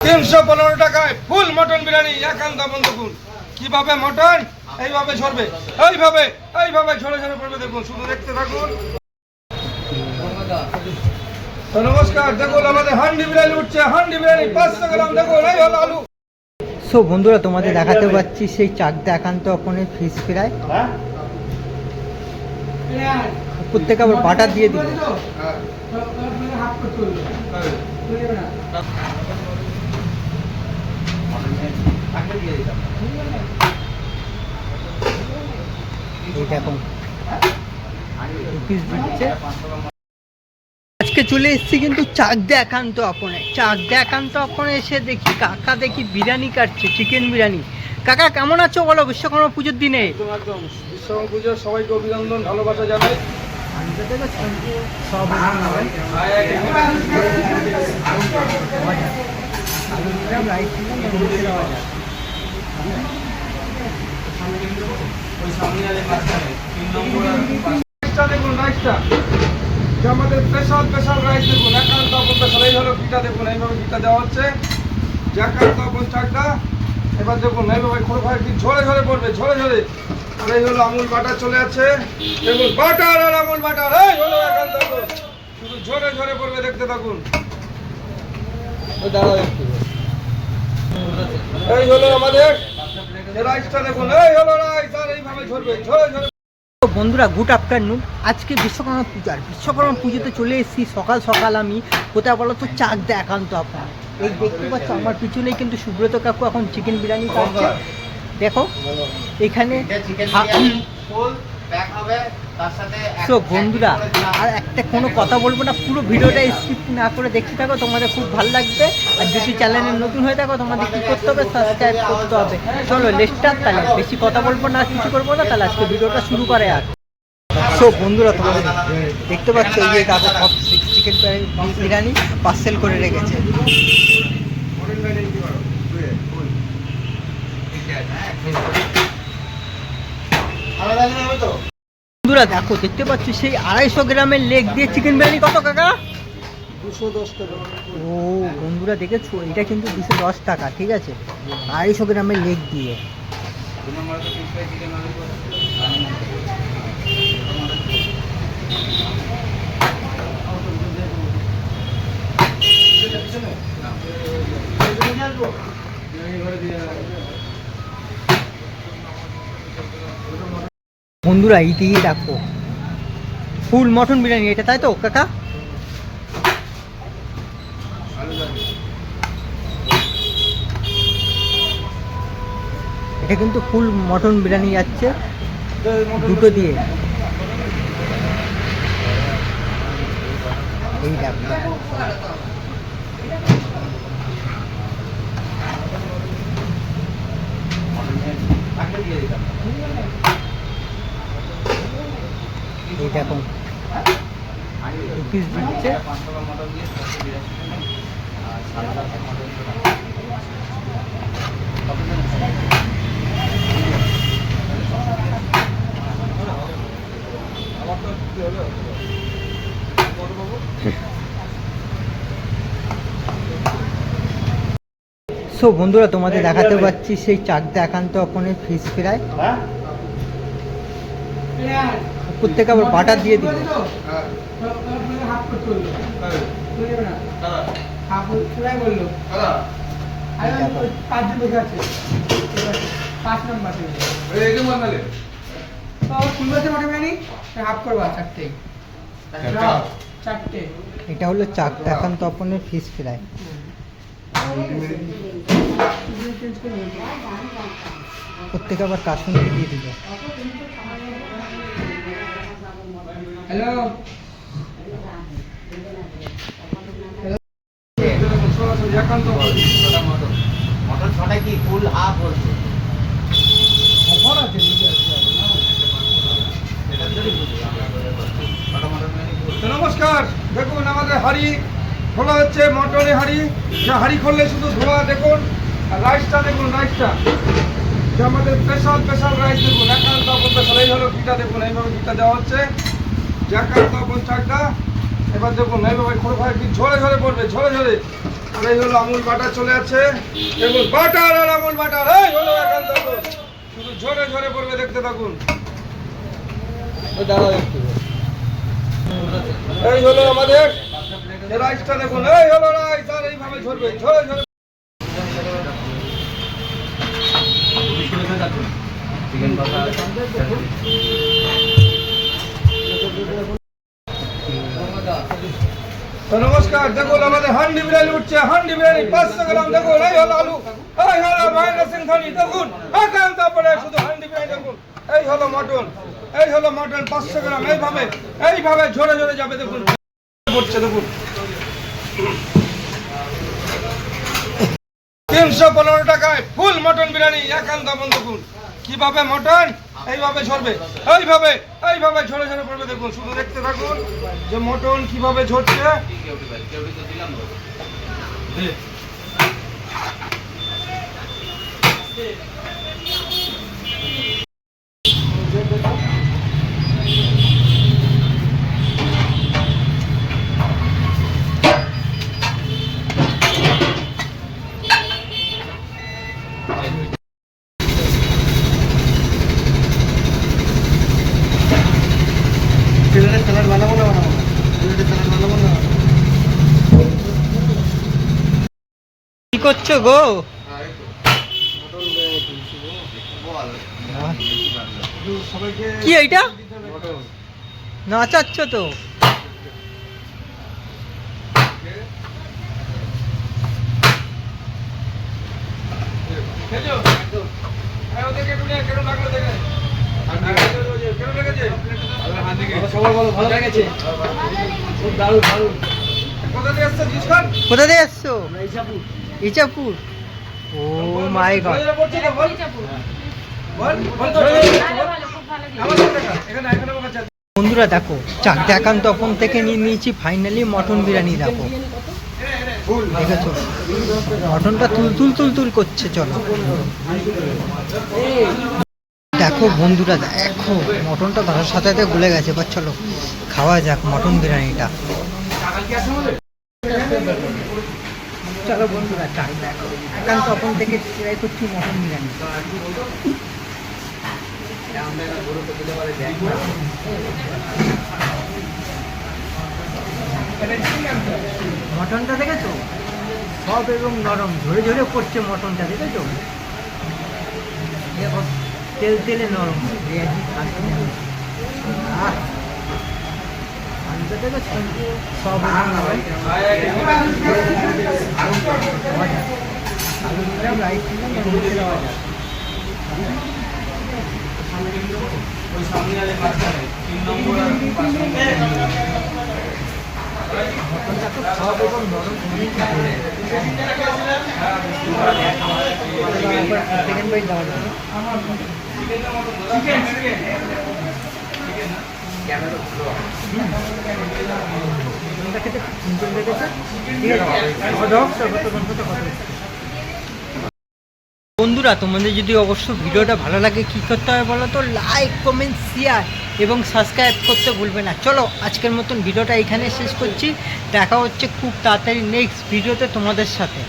315 টাকায় ফুল মটন বিরিয়ানি একান্ত বন্ধুকুন। কিভাবে মটন এইভাবে ঝরবে, এইভাবে ঝরে ঝরে পড়বে, দেখুন, শুধু দেখতে থাকুন। তো নমস্কার, দেখুন আমাদের হান্ডি বিরিয়ানি উঠছে, হান্ডি বিরিয়ানি 500 গ্রাম, দেখুন এই হলো আলু। সো বন্ধুরা, তোমাদের দেখাতে পাচ্ছি সেই চাকদা একান্ত অপনের ফিশ ফ্রাই। উপর থেকে আবার বাটার দিয়ে দিল। এই দেখুন পিস দিচ্ছে। আজকে চলে এসেছি কিন্তু চাকদা একান্ত অপনে। চাকদা একান্ত অপনে এসে দেখি কাকা বিরিয়ানি কাটছে, চিকেন বিরিয়ানি। কাকা কেমন আছো বলো বিশ্বকর্মা পুজোর দিনে? একদম বিশ্বকর্মা পুজোর সবাইকে অভিনন্দন, ভালোবাসা জানাই। দেখুন রাইসটা, আমাদের স্পেশাল রাইস, দেখুন একান্ত আপন স্পেশাল। এই হলো পিঠা, দেখুন এইভাবে পিঠা দেওয়া হচ্ছে, একান্ত আপন চাকদা। এবার দেখুন এইভাবে খোলফায় ঝরে ঝরে পড়বে, ঝরে ঝরে। আর এই হলো আমুল বাটার চলে আছে, দেখুন বাটার আর আমুল বাটার, এই হলো একান্ত আপন, শুধু ঝরে ঝরে পড়বে, দেখতে থাকুন। এই হলো আমাদের রাইসটা, দেখুন এই হলো রাইস, আর এইভাবে ঝরবে, ঝরে ঝরে। বন্ধুরা গুড আফটারনুন। আজকে বিশ্বকর্মা পুজোতে চলে এসেছি সকাল সকাল। আমি কোথায় বলো তো, চাকদা একান্ত আপনার। এই দেখতে পাচ্ছ আমার পিছনেই কিন্তু সুব্রত কাকু এখন চিকেন বিরিয়ানি খাচ্ছে। দেখো এখানে। তো বন্ধুরা, আর একটা কোনো কথা বলবো না, পুরো ভিডিওটা স্কিপ না করে দেখতে থাকো, তোমাদের খুব ভালো লাগবে। আর যদি চ্যানেলে নতুন হয়ে থাকো তোমাদের কী করতে হবে, সাবস্ক্রাইব করতে হবে। চলো লেস্টার, তাহলে বেশি কথা বলবো না, কিছু করবো না, তাহলে আজকে ভিডিওটা শুরু করে। আর সো বন্ধুরা, তোমাদের দেখতে পাচ্ছ এই যে কাকু সব চিকেন বিরিয়ানি পার্সেল করে রেখেছে। বন্ধুরা দেখো, দেখতে পাচ্ছ সেই 250 গ্রামের লেগ দিয়ে চিকেন বিরিয়ানি। কত কাকা? 210 টাকা। ও বন্ধুরা দেখেছো, এটা কিন্তু 210 টাকা, ঠিক আছে, 250 গ্রামের লেগ দিয়ে। বন্ধুরা এই দিকে দেখো ফুল মটন বিরিয়ানি, এটা তাই তো কাকা? এটা কিন্তু ফুল মটন বিরিয়ানি যাচ্ছে দুটো দিয়ে। এই দেখো এই দেখো পিস দিচ্ছে। সো বন্ধুরা, তোমাদের দেখাতে পাচ্ছি সেই চাকদা একান্ত অপনের ফিশ ফ্রাই। উপর থেকে আবার বাটার দিয়ে দিল। এটা হলো চাকদা একান্ত অপনের ফিশ ফ্রাই। প্রত্যেকে আবার কাশুন্দি দিয়ে দিল। হ্যালো, মটন ছটা কি ফুল হাফ বলছে? নমস্কার, দেখুন আমাদের হাড়ি খোলা হচ্ছে, মটনের হাড়ি। হাড়ি খুললে শুধু ধোয়া, দেখুন। আর রাইসটা দেখুন, রাইসটা আমাদের স্পেশাল রাইস, দেখুন একান্ত আপন স্পেশাল। এই হলো পিঠা, দেখুন এইভাবে পিঠা দেওয়া হচ্ছে, একান্ত আপন চাকদা। এবার দেখুন এইভাবে খোলফায় ঝরে ঝরে পড়বে, ঝরে ঝরে। আর এই হলো আমুল বাটার চলে যাচ্ছে, দেখুন বাটার আর আমুল বাটার, এই হলো একান্ত আপন। শুধু ঝরে ঝরে পড়বে, দেখতে থাকুন। এই হলো আমাদের রাইসটা, দেখুন এই হলো রাইস, আর এইভাবে ঝরবে, ঝরে ঝরে। তো নমস্কার, দেখুন আমাদের হান্ডি বিরিয়ানি উঠছে, হান্ডি বিরিয়ানি 500 গ্রাম, দেখুন এই হলো আলু, এই হলো মহেন্দ্র সিং ধোনি, দেখুন একান্ত পরে শুধু হান্ডি বিরিয়ানি, দেখুন এই হলো মটন, এই হলো মটন 500 গ্রাম, এইভাবে এইভাবে ঝরে ঝরে যাবে, দেখুন পড়ছে, দেখুন 315 টাকায় ফুল মটন বিরিয়ানি একান্ত আপন। দেখুন কিভাবে মটন এইভাবে ঝরবে, এইভাবে এইভাবে ঝরে ঝরে পড়বে, দেখুন শুধু দেখতে থাকুন যে মটন কিভাবে ঝরছে। কি করছো গো? কি এইটা নাচাচ্ছ তো? কোথা দিয়ে এসছো? ইচাপুর। ও মাই গড। বন্ধুরা দেখো, চাকদা একান্ত আপন থেকে নিয়ে নিয়েছি ফাইনালি মটন বিরিয়ানি। দেখো দেখেছো মটনটা তুল করছে। চলো দেখো বন্ধুরা, দেখো মটনটা ধরার সাথে সাথে গলে গেছে। এবার চলো খাওয়া যাক মটন বিরিয়ানিটা। চলো বন্ধুরা, চাকদা একান্ত আপন থেকে ট্রাই করছি মটন বিরিয়ানি। মটনটা দেখেছো সব এবং নরম, ঝরে ঝরে পড়ছে মটনটা, দেখেছো তেল তেলে নরম। দেখেছো সব সব এবং নরম। সেকেন্ড বাইট দেওয়া যাবে। বন্ধুরা, তোমাদের যদি অবশ্য ভিডিওটা ভালো লাগে কি করতে হবে বলো তো? লাইক, কমেন্ট, শেয়ার এবং সাবস্ক্রাইব করতে ভুলবে না। চলো আজকের মতন ভিডিওটা এখানে শেষ করছি। দেখা হচ্ছে খুব তাড়াতাড়ি নেক্সট ভিডিওতে তোমাদের সাথে।